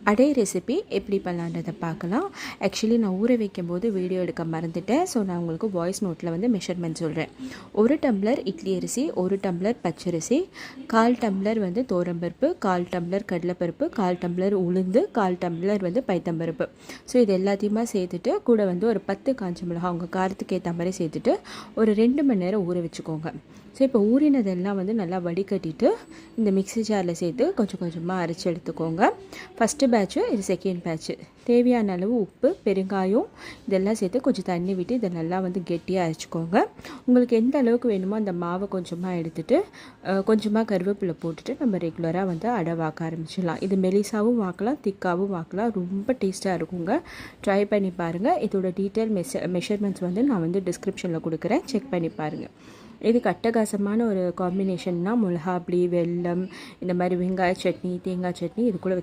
அடை ரெசிபி எப்படி பண்ணலான்றதை பார்க்கலாம். ஆக்சுவலி நான் ஊற வைக்கும்போது வீடியோ எடுக்க மறந்துட்டேன். ஸோ நான் உங்களுக்கு வாய்ஸ் நோட்டில் வந்து மெஷர்மெண்ட் சொல்கிறேன். 1 டம்ளர் இட்லி அரிசி, 1 டம்ளர் பச்சரிசி, 1/4 டம்ளர் வந்து தோரம்பருப்பு, 1/4 டம்ளர் கடலைப்பருப்பு, 1/4 டம்ளர் உளுந்து, 1/4 டம்ளர் வந்து பைத்தம்பருப்பு. ஸோ இது எல்லாத்தையுமா சேர்த்துட்டு கூட வந்து ஒரு 10 காஞ்ச மிளகா உங்கள் காரத்துக்கு ஏற்ற மாதிரி சேர்த்துட்டு ஒரு 2 மணி நேரம் ஊற வச்சுக்கோங்க. ஸோ இப்போ ஊறினதெல்லாம் வந்து நல்லா வடிகட்டிட்டு இந்த மிக்ஸி ஜாரில் சேர்த்து கொஞ்சம் கொஞ்சமாக அரைச்சி எடுத்துக்கோங்க. ஃபஸ்ட்டு பேட்ச்சு, இது செகண்ட் பேட்ச்சு. தேவையான அளவு உப்பு, பெருங்காயம் இதெல்லாம் சேர்த்து கொஞ்சம் தண்ணி விட்டு இதை நல்லா வந்து கெட்டியாக அரைச்சிக்கோங்க. உங்களுக்கு எந்த அளவுக்கு வேணுமோ அந்த மாவை கொஞ்சமாக எடுத்துகிட்டு கொஞ்சமாக கருவேப்பிலை போட்டுட்டு நம்ம ரெகுலராக வந்து அடை வாக்க ஆரம்பிச்சிடலாம். இது மெலிசாவும் வாக்கலாம், திக்காகவும் வாக்கலாம். ரொம்ப டேஸ்ட்டாக இருக்குங்க. ட்ரை பண்ணி பாருங்கள். இதோட டீட்டெயில் மெஷர்மெண்ட்ஸ் வந்து நான் வந்து டிஸ்கிரிப்ஷனில் கொடுக்குறேன், செக் பண்ணி பாருங்கள். இதுக்கு அட்டகாசமான ஒரு காம்பினேஷன்னா மிளகாப்புளி, வெல்லம், இந்த மாதிரி வெங்காய சட்னி, தேங்காய் சட்னி இது கூட வச்சு